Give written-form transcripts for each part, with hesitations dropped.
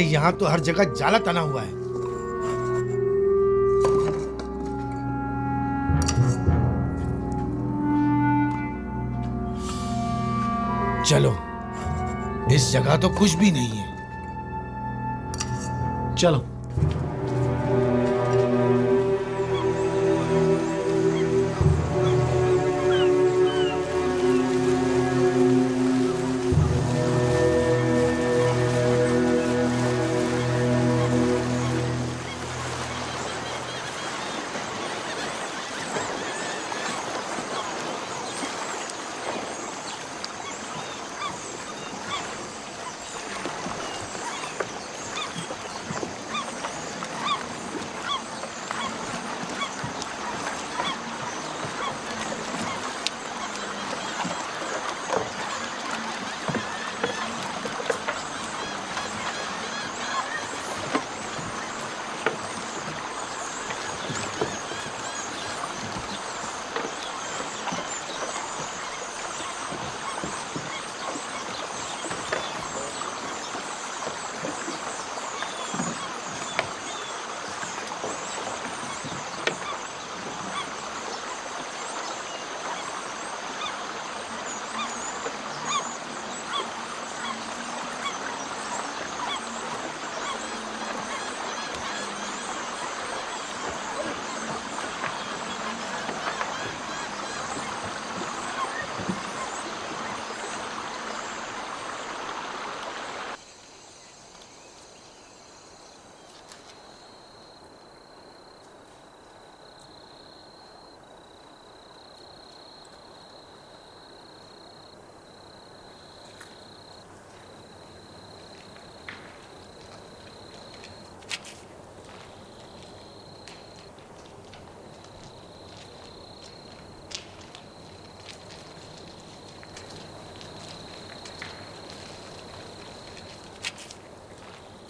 अरे यहाँ तो हर जगह जाला तना हुआ है। चलो, इस जगह तो कुछ भी नहीं है। चलो।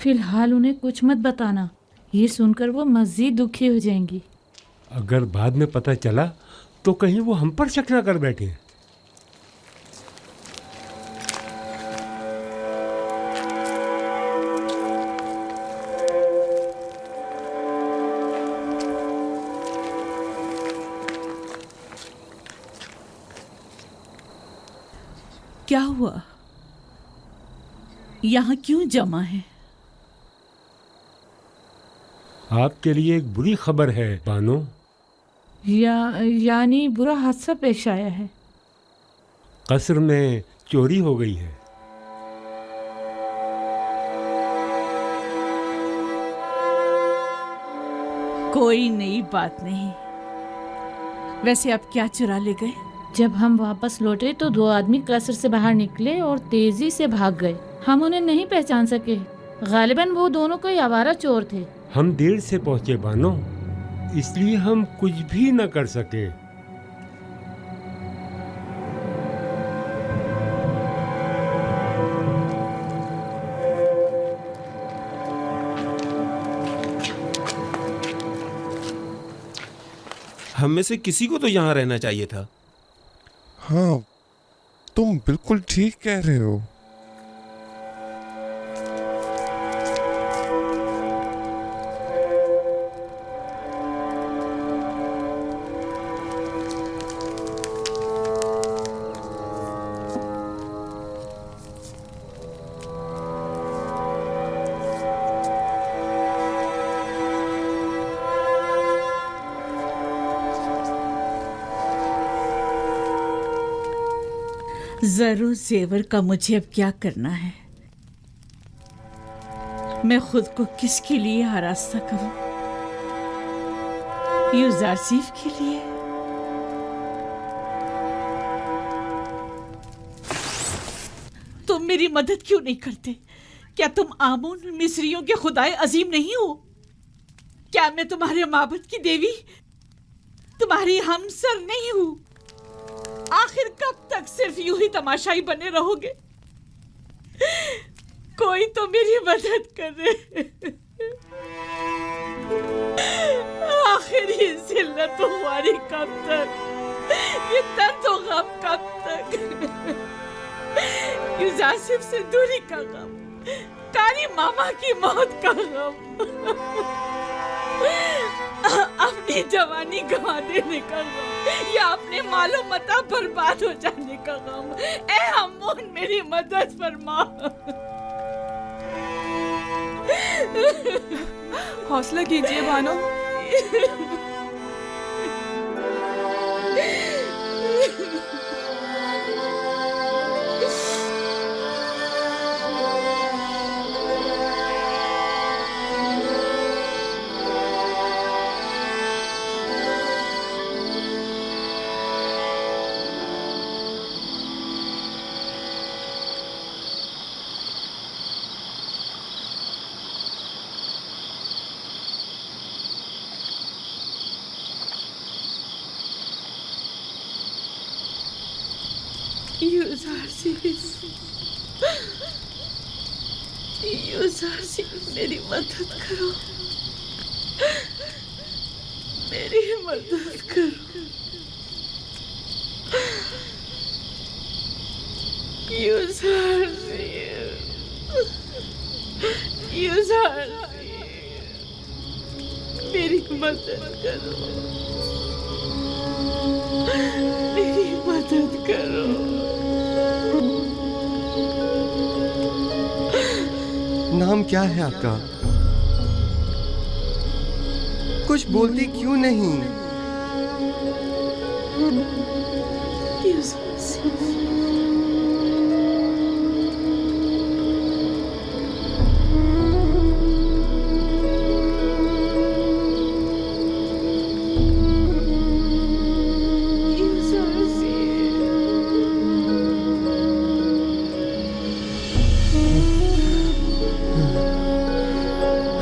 फिलहाल उन्हें कुछ मत बताना, ये सुनकर वो मज़ीद दुखी हो जाएंगी। अगर बाद में पता चला तो कहीं वो हम पर शक न कर बैठे। क्या हुआ? यहाँ क्यों जमा है? आपके लिए एक बुरी खबर है बानो। यानी बुरा हादसा पेश आया है। कस्र में चोरी हो गई है। कोई नई बात नहीं। वैसे आप क्या चुरा ले गए? जब हम वापस लौटे तो दो आदमी कसर से बाहर निकले और तेजी से भाग गए। हम उन्हें नहीं पहचान सके। गालिबन वो दोनों कोई आवारा चोर थे। हम देर से पहुंचे बानो, इसलिए हम कुछ भी न कर सके। हम में से किसी को तो यहाँ रहना चाहिए था। हाँ, तुम बिल्कुल ठीक कह रहे हो। जरूर जेवर का मुझे अब क्या करना है? मैं खुद को किसके लिए आरास्ता करूं? यूजारसीफ के लिए? तुम मेरी मदद क्यों नहीं करते? क्या तुम आमून मिस्रियों के खुदाए अजीम नहीं हो? क्या मैं तुम्हारे माबद की देवी, तुम्हारी हमसर नहीं हूं? आखिर कब तक सिर्फ यूं ही तमाशाई बने रहोगे? कोई तो मेरी मदद करे। आखिर ये जिल्लत ख्वारी कब तक? ये दर्द और गम कब तक? यूजासिफ से दूरी का गम, कारी मामा की मौत का गम, अपनी जवानी गंवा देने का गम, या अपने मालो मता बर्बाद हो जाने का गम। ए अमून, मेरी मदद फरमा। हौसला कीजिए बानो। यूज़ारसी, मेरी मदद करो, मेरी मदद करो। यूज़ारसी, मेरी मदद करो, मेरी मदद करो। नाम क्या है आपका? कुछ बोलती क्यों नहीं?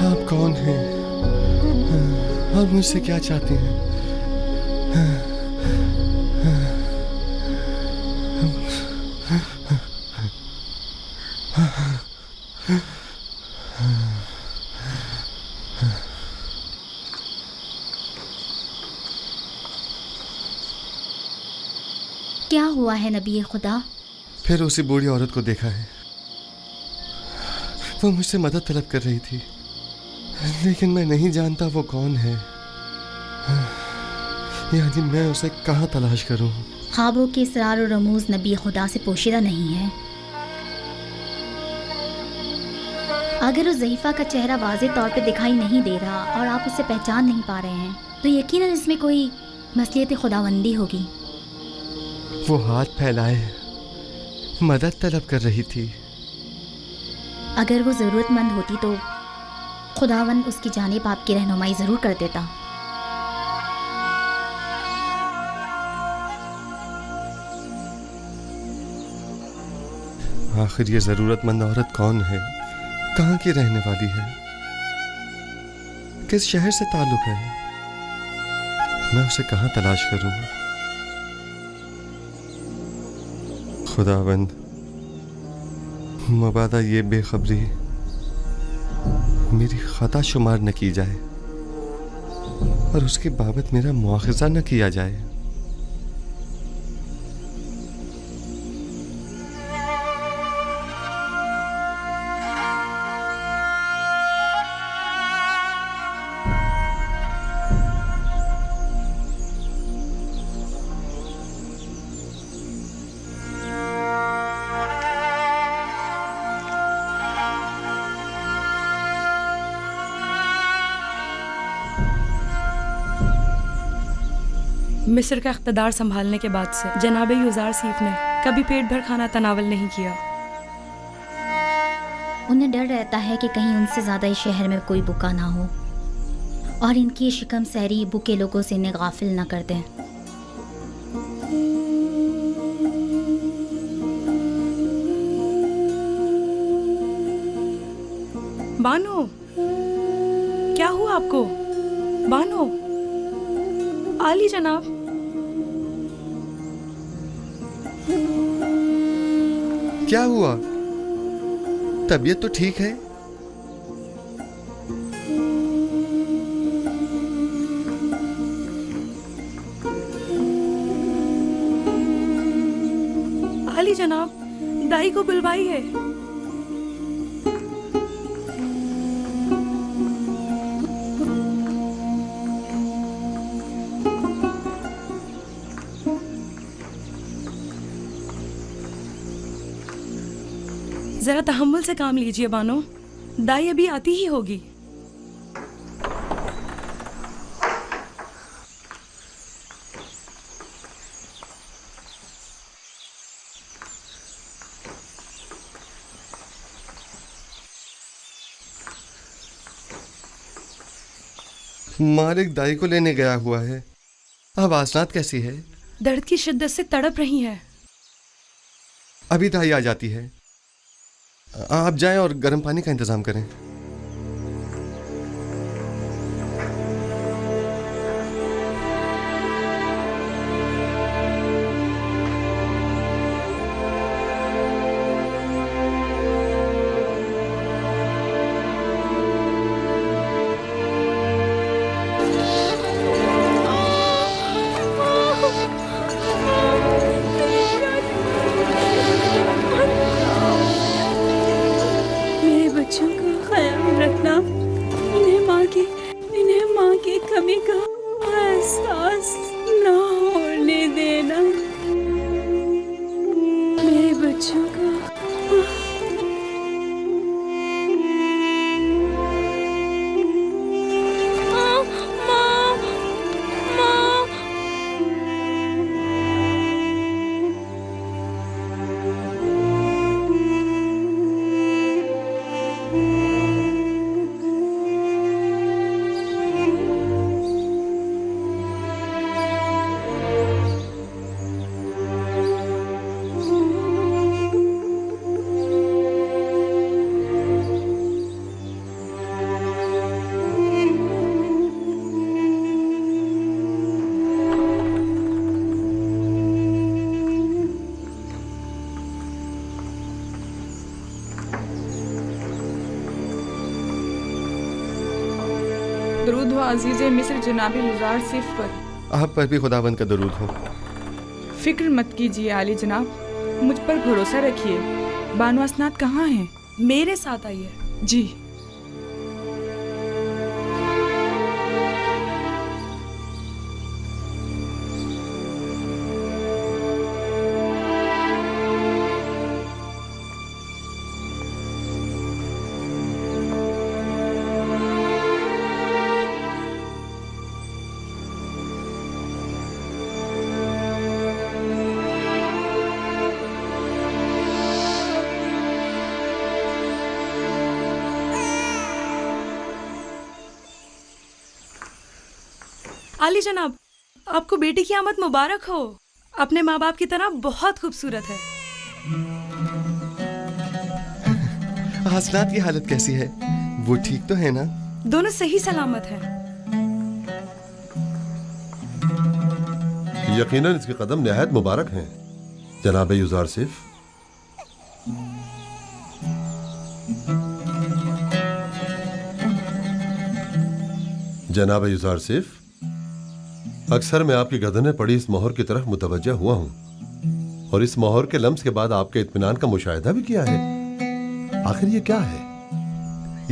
आप कौन हैं? और मुझसे क्या चाहते हैं? क्या हुआ है नबी खुदा? फिर उसी बूढ़ी औरत को देखा है। वो मुझसे मदद तलब कर रही थी, लेकिन मैं नहीं जानता वो कौन है। यानी मैं उसे कहाँ तलाश करूं? ख्वाबों के इसरार और रमूज नबी खुदा से पोशीदा नहीं है। अगर उस ज़ईफ़ा का चेहरा वाज़ेह तौर पे दिखाई नहीं दे रहा और आप उसे पहचान नहीं पा रहे हैं, तो यकीनन इसमें कोई मसलियत खुदावंदी होगी। वो हाथ फैलाए मदद तलब कर रही थी। अगर वो ज़रूरतमंद होती तो खुदावन उसकी जानिब आपकी रहनुमाई ज़रूर कर देता। आखिर ये ज़रूरतमंद औरत कौन है? कहाँ की रहने वाली है? किस शहर से ताल्लुक़ है? मैं उसे कहाँ तलाश करूँ? खुदावंद, मबादा ये बेखबरी मेरी खता शुमार न की जाए और उसके बाबत मेरा मुआखज़ा न किया जाए। मिस्र का इख्तदार संभालने के बाद से जनाब यूज़ारसीफ ने कभी पेट भर खाना तनावल नहीं किया। उन्हें डर रहता है कि कहीं उनसे ज़्यादा इस शहर में कोई भूखा ना हो और इनकी शिकम सहरी भूखे लोगों से इन्हें गाफिल ना कर दें। बानो, क्या हुआ आपको? बानो, आली जनाब। क्या हुआ? तबीयत तो ठीक है? आली जनाब, दाई को बुलवाई है। जरा तहम्मुल से काम लीजिए बानो, दाई अभी आती ही होगी। मालिक दाई को लेने गया हुआ है। अब आसनात कैसी है? दर्द की शिद्दत से तड़प रही है। अभी दाई आ जाती है। आप जाएं और गर्म पानी का इंतजाम करें। मेरे बच्चों का ख्याल रखना, इन्हें माँ की कमी का एहसास ना होने देना। मेरे बच्चों का दरूद हो अजीज़े मिस्र जनाबे गुज़ार सिफ पर। आप पर भी खुदावंद का दरूद हो। फिक्र मत कीजिए आली जनाब, मुझ पर भरोसा रखिए। बानो असनाद कहाँ हैं? मेरे साथ आइए। जी। आली जनाब, आपको बेटी की आमद मुबारक हो। अपने माँ बाप की तरह बहुत खूबसूरत है। आसनात की हालत कैसी है? वो ठीक तो है ना? दोनों सही सलामत हैं। यकीनन इसके कदम निहायत मुबारक हैं जनाब युजार सिफ। जनाब युजार सिफ, अक्सर मैं आपकी गर्दन में पड़ी इस मोहर की तरफ मुतवज्जा हुआ हूं और इस मोहर के लम्स के बाद आपके इत्मीनान का मुशाहिदा भी किया है। आखिर ये क्या है?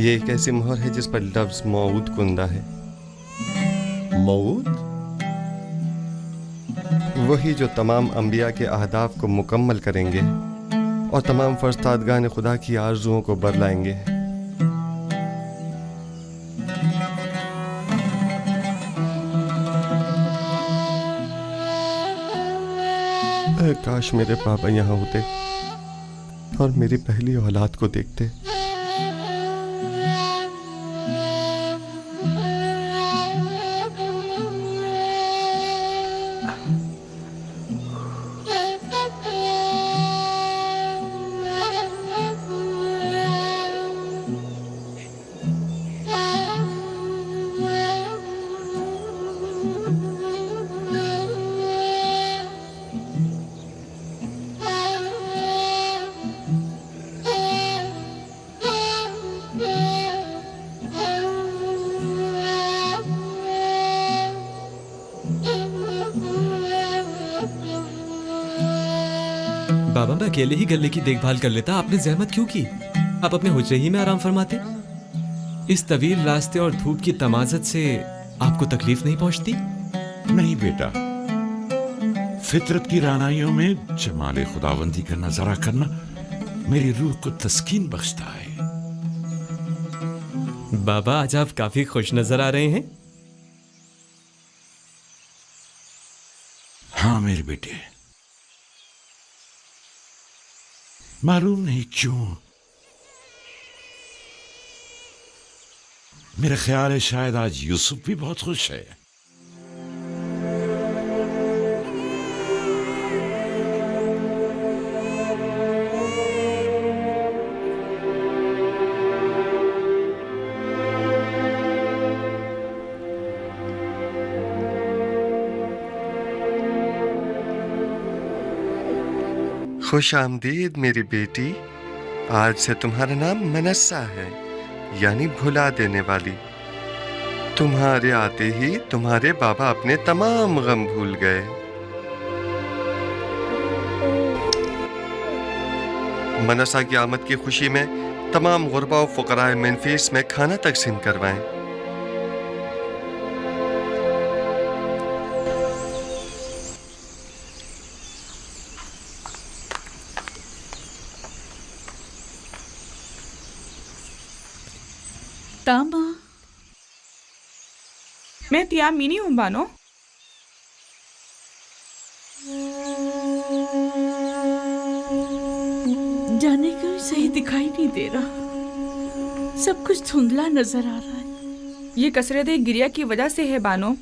ये एक ऐसी मोहर है जिस पर लफ्ज मौऊद कुंदा है। मौऊद? वही जो तमाम अंबिया के अहदाफ को मुकम्मल करेंगे और तमाम फरस्तादगान खुदा की आरजुओं को बदलाएंगे। काश मेरे पापा यहाँ होते और मेरी पहली औलाद को देखते। बाबा, मैं अकेले ही गले की देखभाल कर लेता, आपने जहमत क्यों की? आप अपने हुजरे ही में आराम फरमाते। इस तवील रास्ते और धूप की तमाजत से आपको तकलीफ नहीं पहुंचती? नहीं बेटा, फितरत की रानाइयों में जमाले खुदाबंदी का नजारा करना मेरी रूह को तस्कीन बख्शता है। बाबा आज आप काफी खुश नजर आ रहे हैं। हाँ मेरे बेटे, मालूम नहीं क्यों मेरा ख्याल है शायद आज यूसुफ भी बहुत खुश है। खुश आमदीद मेरी बेटी। आज से तुम्हारा नाम मनस्सा है, यानी भुला देने वाली। तुम्हारे आते ही तुम्हारे बाबा अपने तमाम गम भूल गए। मनस्सा की आमद की खुशी में तमाम गुरबा और फुकराए मेनफीस में खाना तकसीम करवाएं। तामा, मैं तियामीनी हूँ बानो। जाने क्यों सही दिखाई नहीं दे रहा, सब कुछ धुंधला नजर आ रहा है। ये कसरत गिरिया की वजह से है बानो।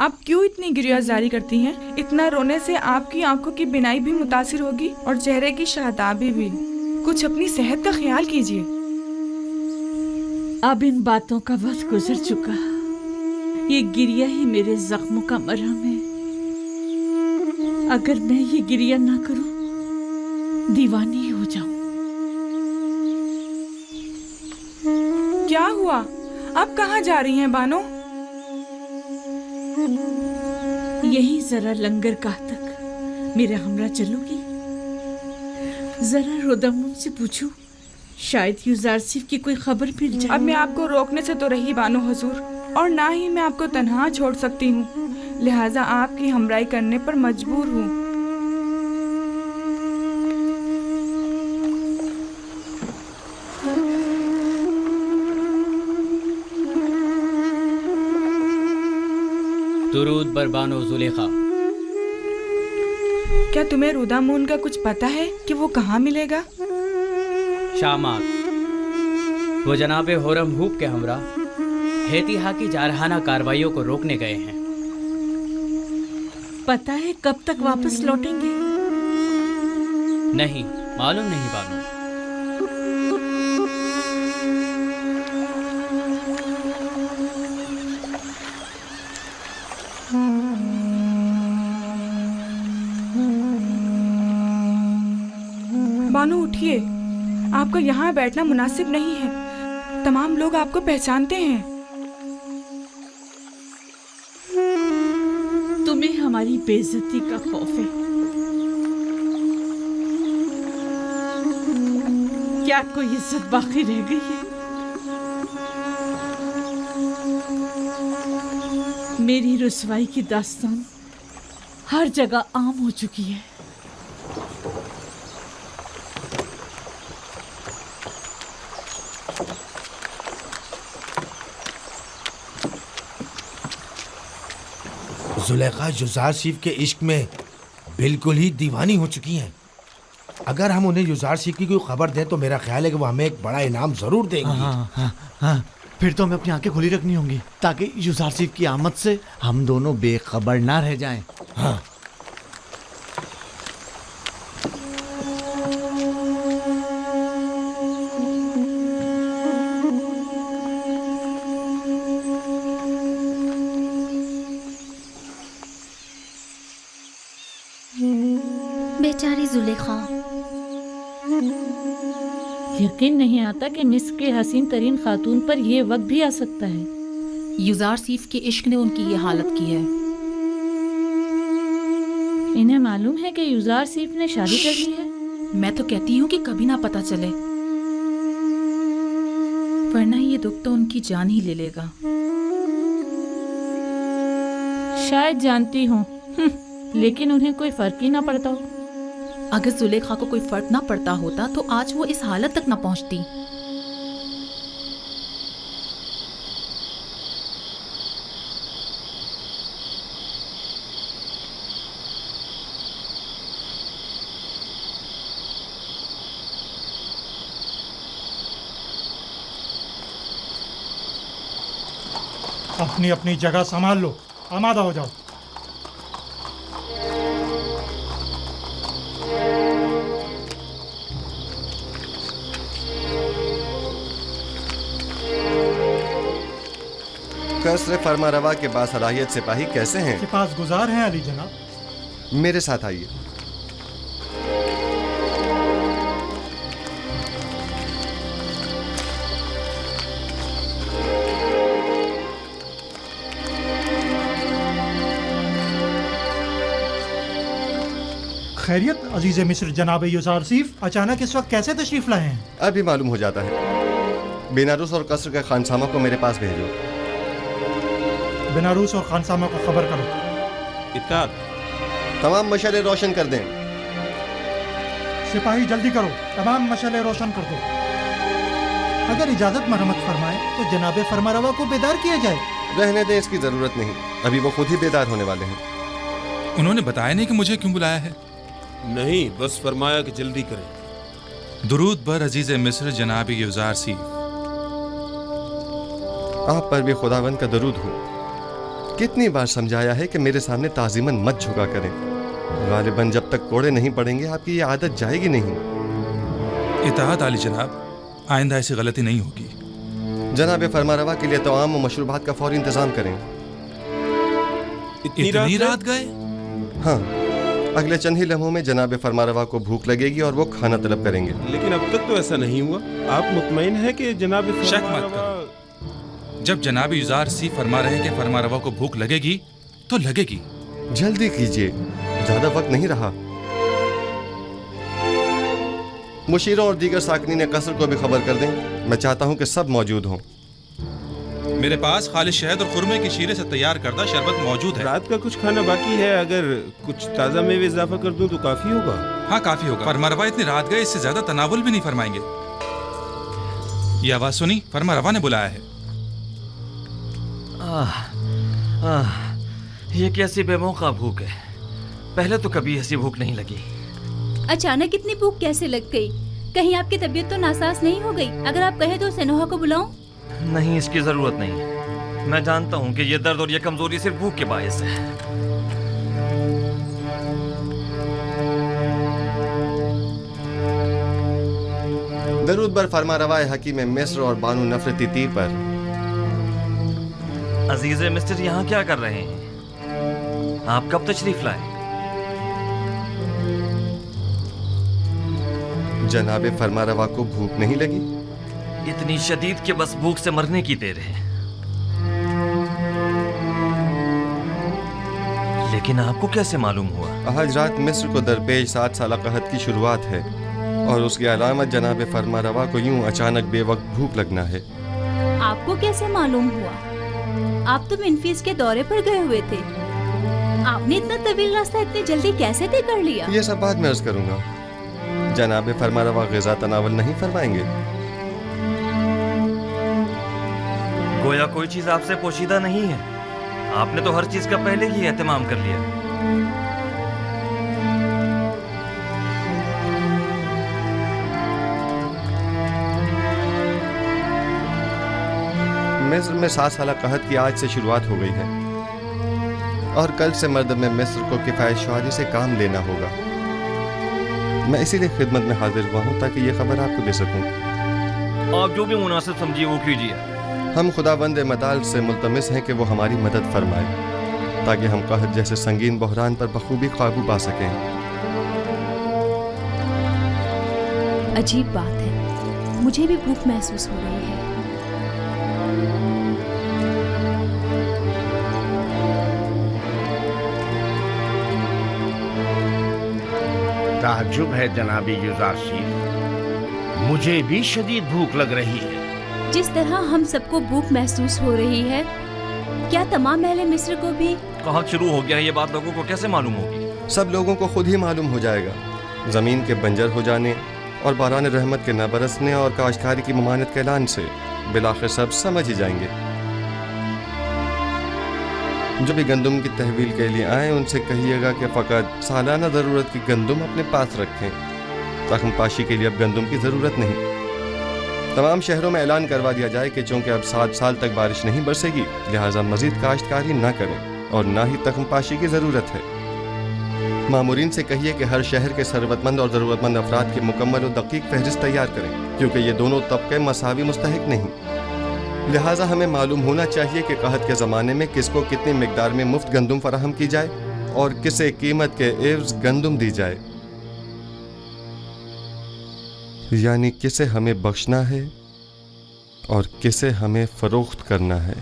आप क्यों इतनी गिरिया जारी करती हैं? इतना रोने से आपकी आंखों की बिनाई भी मुतासिर होगी और चेहरे की शादाबी भी। कुछ अपनी सेहत का ख्याल कीजिए। अब इन बातों का वक्त गुजर चुका, ये गिरिया ही मेरे जख्मों का मरहम है। अगर मैं ये गिरिया ना करूं, दीवानी हो जाऊं। क्या हुआ? आप कहाँ जा रही हैं बानो? यही जरा लंगरगाह तक मेरे हमरा चलोगी? जरा रोदमुन से पूछूं, शायद युजारसिफ की कोई खबर मिल जाए। अब मैं आपको रोकने से तो रही बानो हुजूर, और ना ही मैं आपको तन्हा छोड़ सकती हूँ, लिहाजा आपकी हमराही करने पर मजबूर हूँ। दुरूद बर बानो जुलेखा। क्या तुम्हें रुदामून का कुछ पता है कि वो कहाँ मिलेगा? शामाक, वो जनाबे होरम हूब के हमरा हेतिहा की जारहाना कार्रवाइयों को रोकने गए हैं। पता है कब तक वापस लौटेंगे? नहीं मालूम नहीं बानो। बानो उठिए, आपका यहाँ बैठना मुनासिब नहीं है। तमाम लोग आपको पहचानते हैं। तुम्हें हमारी बेइज्जती का खौफ है? क्या कोई इज्जत बाकी रह गई है? मेरी रुसवाई की दास्तान हर जगह आम हो चुकी है। जुलेखा युजारसिफ के इश्क में बिल्कुल ही दीवानी हो चुकी हैं। अगर हम उन्हें युजारसिफ की कोई खबर दें तो मेरा ख्याल है कि वो हमें एक बड़ा इनाम जरूर देंगी। हाँ, फिर तो हमें अपनी आंखें खुली रखनी होंगी ताकि युजारसिफ की आमद से हम दोनों बेखबर ना रह जाएं। हाँ। बेचारी जुलेखा। यकीन नहीं आता कि मिस्र के हसीन तरीन खातून पर यह वक्त भी आ सकता है। युजारसिफ के इश्क ने उनकी ये हालत की है। इन्हें मालूम है कि युजारसिफ ने शादी कर ली है? मैं तो कहती हूँ कि कभी ना पता चले, वरना ये दुख तो उनकी जान ही ले लेगा। शायद जानती हूँ, लेकिन उन्हें कोई फर्क ही ना पड़ता हो। अगर जुलेखा को कोई फर्क ना पड़ता होता तो आज वो इस हालत तक ना पहुंचती। अपनी अपनी जगह संभाल लो, आमादा हो जाओ। कसर फरमारवा के बासलाहियत सिपाही कैसे हैं? सिपास गुजार हैं अली जनाब। मेरे साथ आइए। खैरियत अजीज मिस्र जनाब युजारसीफ अचानक इस वक्त कैसे तशरीफ लाए हैं? अभी मालूम हो जाता है। बेनारूस और कसर के खानसामा को मेरे पास भेजो। बेनारूस और खानसामा को खबर करो। इत्ताद। तमाम मशले रोशन कर दें। सिपाही जल्दी करो, तमाम मशले रोशन कर दो। अगर इजाजत मरहमत फरमाए तो जनाब फरमारवा को बेदार किया जाए। रहने दें, इसकी जरूरत नहीं। अभी वो खुद ही बेदार होने वाले हैं। उन्होंने बताया नहीं कि मुझे क्यों बुलाया है? नहीं, बस फरमाया कि जल्दी करें। दुरूद बर अजीज मिस्र जनाब युजार सी। आप पर भी खुदावंद का दरूद हो। कितनी बार समझाया है कि मेरे सामने ताजीमन मत झुका करें। गालिबन जब तक कोड़े नहीं पड़ेंगे आपकी ये आदत जाएगी नहीं। इताअत आली जनाब, आइंदा ऐसी गलती नहीं होगी। जनाब फरमारवा के लिए तमाम मशरूबात का फौरी इंतजाम करें। इतनी रात गए? हाँ, अगले चंद ही लम्हों में जनाब फरमारवा को भूख लगेगी और वो खाना तलब करेंगे। लेकिन अब तक तो ऐसा नहीं हुआ। आप मुतमईन हैं कि जनाब शक मत करो। जब जनाब युजार सी फरमा रहे कि फरमारवा को भूख लगेगी तो लगेगी। जल्दी कीजिए, ज्यादा वक्त नहीं रहा। मुशीरों और दीगर साकनीन कसर को भी खबर कर दें। मैं चाहता हूं कि सब मौजूद हों। मेरे पास खालिश शहद और खुरमे की शीरे से तैयार करदा शरबत मौजूद है। रात का कुछ खाना बाकी है, अगर कुछ ताज़ा मेवे इजाफा कर दूं तो काफी होगा। हाँ, काफी होगा। फरमारवा इतनी रात गए, इससे ज्यादा तनावुल भी नहीं फरमाएंगे। ये आवाज सुनी? फरमारवा ने बुलाया है। ये कैसी बेमौका भूख है। पहले तो कभी ऐसी भूख नहीं लगी। अचानक इतनी भूख कैसे लग गई? कहीं आपकी तबीयत तो नासाज नहीं हो गई? अगर आप कहें तो सेनोहा को बुलाऊं? नहीं, इसकी जरूरत नहीं। मैं जानता हूँ कि ये दर्द और ये कमजोरी सिर्फ भूख के बायस है। दरूद बर फरमारवाए हकीम मिस्र और बानू नफरती तीर पर। अजीज मिस्टर यहाँ क्या कर रहे हैं? आप कब तशरीफ लाए? जनाब फरमारवा को भूख नहीं लगी? इतनी शदीद के बस भूख से मरने की देर है। लेकिन आपको कैसे मालूम हुआ? आज रात मिस्र को दरपेश 7 साल कहत की शुरुआत है और उसकी अलामत जनाब फरमारवा को यूं अचानक बेवक्त भूख लगना है। आपको कैसे मालूम हुआ? आप तो मिनफीस के दौरे पर गए हुए थे। आपने इतना तवील रास्ता इतनी जल्दी कैसे तय कर लिया? ये सब बाद में अर्ज करूंगा। जनाब फरमारवा ग़िज़ा तनावल नहीं फरमाएंगे। गोया कोई चीज आपसे पोशीदा नहीं है। आपने तो हर चीज का पहले ही एहतमाम कर लिया। मिस्र में 7 साल कहत की आज से शुरुआत हो गई है और कल से मर्द में मिस्र को किफायत शुआरी से काम लेना होगा। मैं इसीलिए खिदमत में हाजिर हुआ हूँ ताकि ये खबर आपको दे सकूं। आप जो भी मुनासिब समझिए वो कीजिए। हम खुदावंद मताल से मुल्तमिस हैं कि वो हमारी मदद फरमाए ताकि हम कहत जैसे संगीन बहरान पर बखूबी काबू पा सकें। अजीब बात है, मुझे भी भूख महसूस हो रही है। ताज्जुब है जनाबी युजारशीफ, मुझे भी शदीद भूख लग रही है। जिस तरह हम सबको भूख महसूस हो रही है, क्या तमाम अहले मिस्र को भी? कहत शुरू हो गया है, ये बात लोगों को कैसे मालूम होगी? सब लोगों को खुद ही मालूम हो जाएगा। ज़मीन के बंजर हो जाने और बारान रहमत के न बरसने और काश्तकारी की ममानत के ऐलान से बिलाखिर सब समझ ही जाएंगे। जब भी गंदम की तहवील के लिए आए उनसे कहिएगा कि फ़कत सालाना ज़रूरत की गंदम अपने पास रखें। तख्म पाशी के लिए अब गंदम की ज़रूरत नहीं। तमाम शहरों में ऐलान करवा दिया जाए कि चूँकि अब 7 साल तक बारिश नहीं बरसेगी, लिहाजा मज़ीद काश्तकारी ना करें और ना ही तख्म पाशी की ज़रूरत है। मामूरीन से कहिए कि हर शहर के सरवतमंद और ज़रूरतमंद अफराद की मुकम्मल और दकीक फहरिस्त तैयार करें, क्योंकि ये दोनों तबके मसावी मुस्तहिक नहीं। लिहाजा हमें मालूम होना चाहिए कि कहत के ज़माने में किसको कितनी मिकदार में मुफ्त गंदम फराहम की जाए और किसे कीमत के एवज गंदम दी जाए, यानी किसे हमें बख्शना है और किसे हमें फ़रोख्त करना है।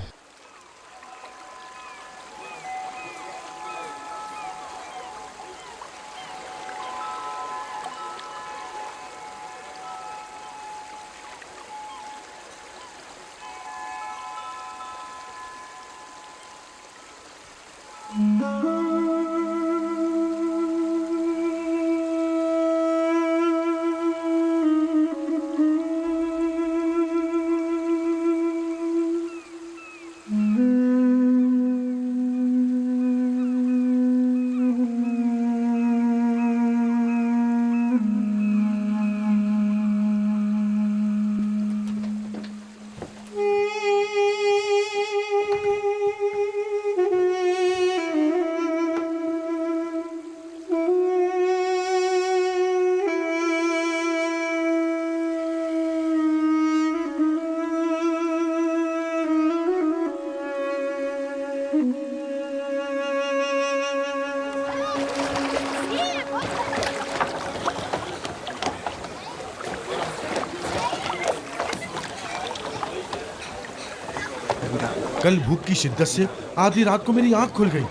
कल भूख की शिद्दत से आधी रात को मेरी आंख खुल गई।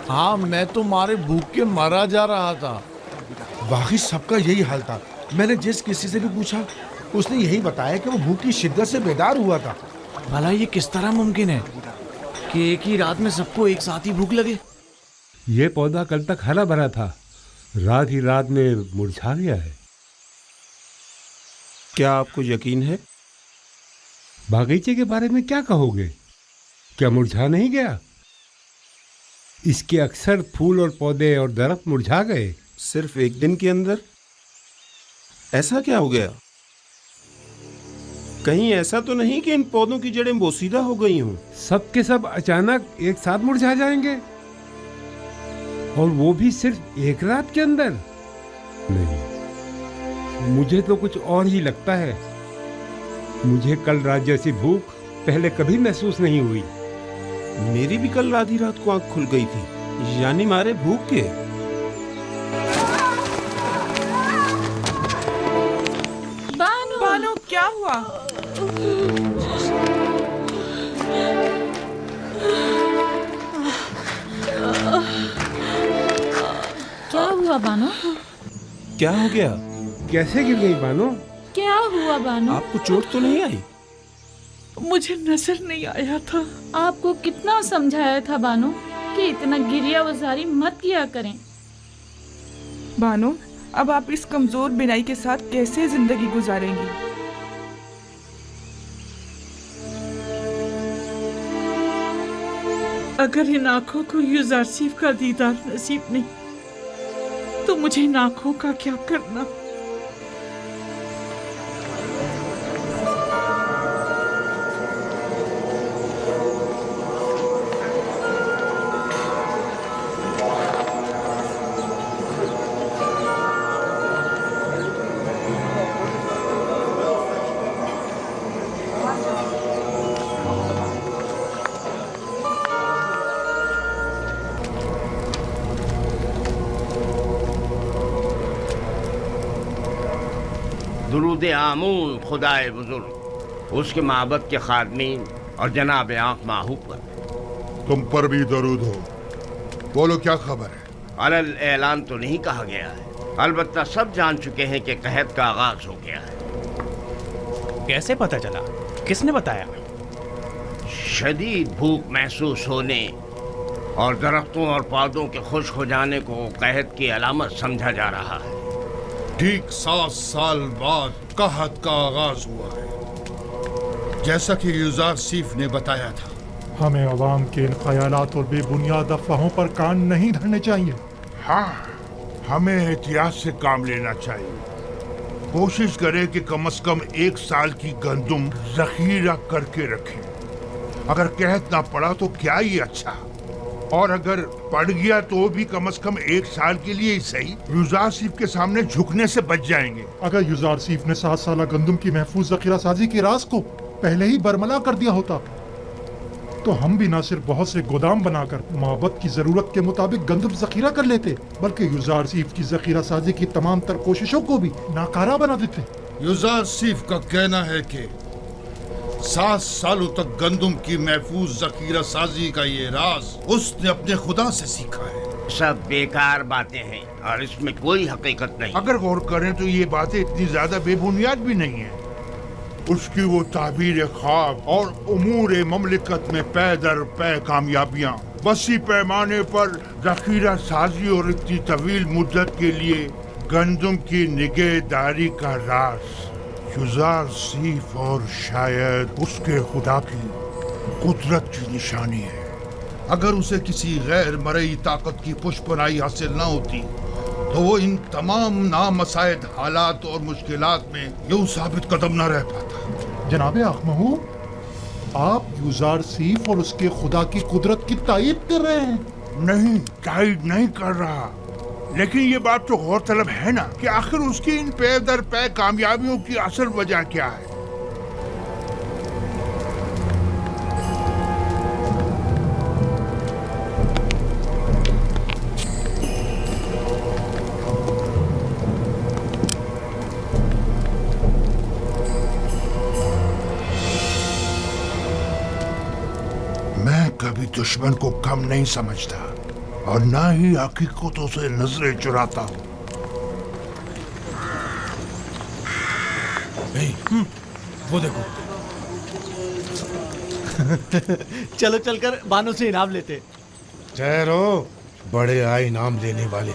हाँ, मैं तो मारे भूख के मारा जा रहा था। वाकई सबका यही हाल था। मैंने जिस किसी से भी पूछा उसने यही बताया कि वो भूख की शिद्दत से बेदार हुआ था। भला ये किस तरह मुमकिन है कि एक ही रात में सबको एक साथ ही भूख लगे? ये पौधा कल तक हरा भरा था, रात ही रात में मुरझा गया है। क्या आपको यकीन है? बागीचे के बारे में क्या कहोगे? क्या मुरझा नहीं गया? इसके अक्सर फूल और पौधे और दरख्त मुरझा गए। सिर्फ एक दिन के अंदर? ऐसा क्या हो गया? कहीं ऐसा तो नहीं कि इन पौधों की जड़ें बोसीदा हो गई हों? सब के सब अचानक एक साथ मुरझा जाएंगे, और वो भी सिर्फ एक रात के अंदर? नहीं, मुझे तो कुछ और ही लगता है। मुझे कल रात जैसी भूख पहले कभी महसूस नहीं हुई। मेरी भी कल आधी रात को आंख खुल गई थी, यानी मारे भूख के। बानो, क्या हुआ? क्या हुआ बानो? क्या हो गया? कैसे गिर गई बानो? क्या हुआ बानो? आपको चोट तो नहीं आई? मुझे नजर नहीं आया था। आपको कितना समझाया था बानो कि इतना गिरिया वजारी मत किया करें। बानो, अब आप इस कमजोर बिनाई के साथ कैसे जिंदगी गुजारेंगी? अगर इन आंखों को युजारसीफ का दीदार नसीब नहीं तो मुझे इन आंखों का क्या करना? दुरूद आमून खुदाए बुजुर्ग, उसके माबद के खादमीन और जनाब आँख माहूब पर। तुम पर भी दरूद हो। बोलो, क्या खबर है? अलल ऐलान तो नहीं कहा गया है, अलबत्ता सब जान चुके हैं कि कहत का आगाज हो गया है। कैसे पता चला? किसने बताया? शदीद भूख महसूस होने और दरख्तों और पौधों के खुश्क हो जाने को कहत की अलामत समझा जा रहा है। ठीक 7 साल बाद कहत का आगाज हुआ है, जैसा कि यूजारसीफ ने बताया था। हमें अवाम के इन ख्यालात और बेबुनियाद अफवाहों पर कान नहीं धरने चाहिए। हाँ, हमें एहतियात से काम लेना चाहिए। कोशिश करें कि कम से कम 1 साल की गंदुम जखीरा करके रखें। अगर कहत ना पड़ा तो क्या ही अच्छा, और अगर पड़ गया तो भी कम से कम 1 साल के लिए ही सही यूजारसीफ के सामने झुकने से बच जाएंगे। अगर यूजारसीफ ने 7 साल गंदुम की महफूज जखीरा साजी के राज को पहले ही बरमला कर दिया होता तो हम भी न सिर्फ बहुत से गोदाम बनाकर माबद की जरूरत के मुताबिक गंदम जखीरा कर लेते, बल्कि यूजारसीफ की जखीरा साजी की तमाम तर कोशिशों को भी नाकारा बना देते। यूजारसीफ का कहना है कि 7 सालों तक गंदम की महफूज जखीरा साजी का ये राज उसने अपने खुदा से सीखा है। सब बेकार बातें हैं और इसमें कोई हकीकत नहीं। अगर गौर करें तो ये बातें इतनी ज्यादा बेबुनियाद भी नहीं है। उसकी वो ताबीर ख्वाब और उमूर ममलिकत में पै दर पै कामयाबियां, वसी पैमाने पर जखीरा साजी और इतनी तवील मुद्दत के लिए गंदम की निगहदारी का राज यूजारसीफ और शायद उसके खुदा की कुदरत की निशानी है। अगर उसे किसी गैर मरई ताकत की पुष्पनाई हासिल न होती तो वो इन तमाम नामसाइद हालात और मुश्किलात में यूं साबित कदम न रह पाता। जनाबे आखमहू, आप यूजारसीफ और उसके खुदा की कुदरत की तायीद कर रहे हैं? नहीं, तायीद नहीं कर रहा, लेकिन ये बात तो गौरतलब है ना कि आखिर उसकी इन पे दर पे कामयाबियों की असल वजह क्या है। मैं कभी दुश्मन को कम नहीं समझता और ना ही हकीकतों से नजरें चुराता हूँ। वो देखो। चलो चलकर बानो से इनाम लेते। ठहरो, बड़े आए इनाम लेने वाले,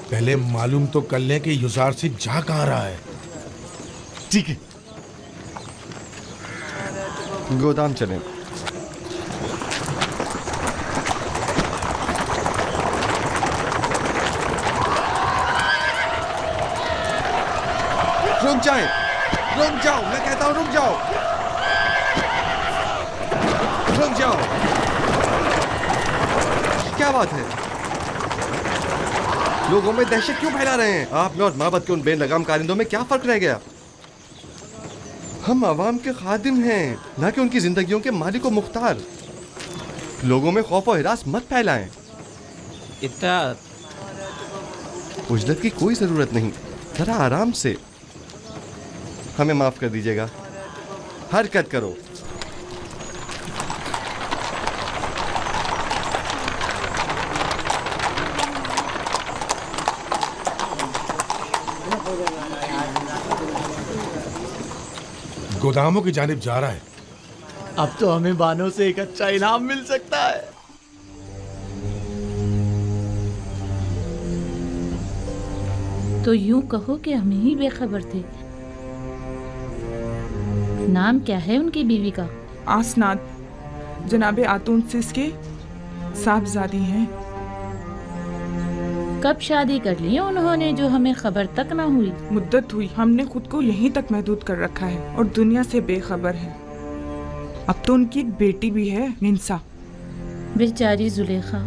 पहले मालूम तो कर लें कि यूजारसीफ जा कहाँ रहा है। ठीक है, गोदाम चलें। रुक जाए, रुक जाओ, मैं कहता हूँ रुक जाओ, रुक जाओ। क्या बात है? लोगों में दहशत क्यों फैला रहे हैं? आप में और माबद के उन बेलगाम कारिंदों में क्या फर्क रह गया? हम आवाम के खादिम हैं, ना कि उनकी जिंदगियों के मालिक व मुख्तार। लोगों में खौफ और हिरास मत फैलाएं। इतना उजलत की कोई जरूरत नहीं, जरा आराम से। हमें माफ कर दीजिएगा, हरकत करो। गोदामों की जानिब जा रहा है। अब तो हमें बानो से एक अच्छा इनाम मिल सकता है। तो यूं कहो कि हम ही बेखबर थे। नाम क्या है उनकी बीवी का? आसनाद, जनाबे आतून सिस के साहबजादी हैं। कब शादी कर ली उन्होंने जो हमें खबर तक ना हुई? मुद्दत हुई, हमने खुद को यहीं तक महदूद कर रखा है और दुनिया से बेखबर है। अब तो उनकी एक बेटी भी है, मिंसा। बेचारी जुलेखा,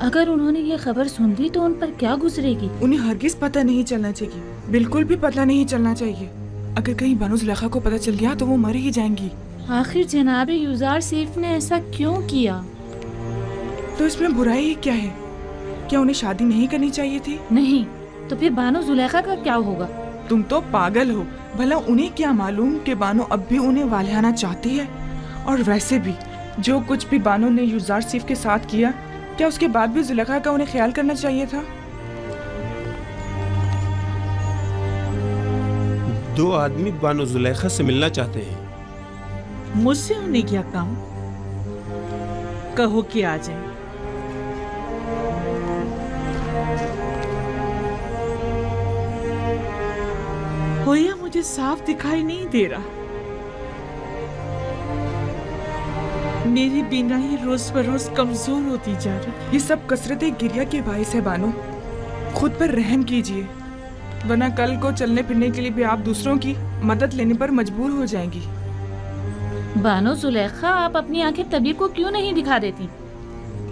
अगर उन्होंने ये खबर सुन ली तो उन पर क्या गुजरेगी? उन्हें हरगिज पता नहीं चलना चाहिए, बिल्कुल भी पता नहीं चलना चाहिए। अगर कहीं बानो जुलेखा को पता चल गया तो वो मर ही जाएंगी। आखिर जनाबे यूजारसीफ ने ऐसा क्यों किया? तो इसमें बुराई ही क्या है? क्या उन्हें शादी नहीं करनी चाहिए थी? नहीं, तो फिर बानो जुलेखा का क्या होगा? तुम तो पागल हो। भला उन्हें क्या मालूम कि बानो अब भी उन्हें वालियाना चाहती है? और वैसे भी जो कुछ भी बानो ने यूजारसीफ के साथ किया, क्या उसके बाद भी जुलेखा का उन्हें ख्याल करना चाहिए था? 2 आदमी बानो जुलेखा से मिलना चाहते हैं। मुझसे उन्हें क्या काम? कहो कि आ जाए। होया मुझे साफ दिखाई नहीं दे रहा। मेरी बीनाई रोज बरोज कमजोर होती जा रही। ये सब कसरत गिरिया के बायस है बानो। खुद पर रहम कीजिए, वरना कल को चलने फिरने के लिए भी आप दूसरों की मदद लेने पर मजबूर हो जाएंगी। बानो जुलेखा, आप अपनी आंखें तबीब को क्यों नहीं दिखा देती?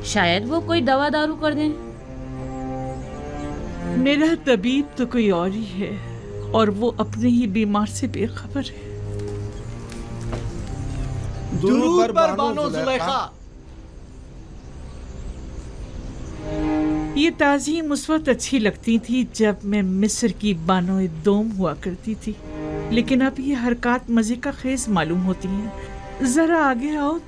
शायद वो कोई दवा दारू कर दें। मेरा तबीब तो कोई और ही है और वो अपने ही बीमार से बेखबर है। दुरूद पर बानो जुलेखा। ये ताज़ीम उस वक्त अच्छी लगती थी जब मैं मिस्र की बानो दोम हुआ करती थी, लेकिन अब ये हरकत मजे का खेज मालूम होती हैं। जरा आगे आओ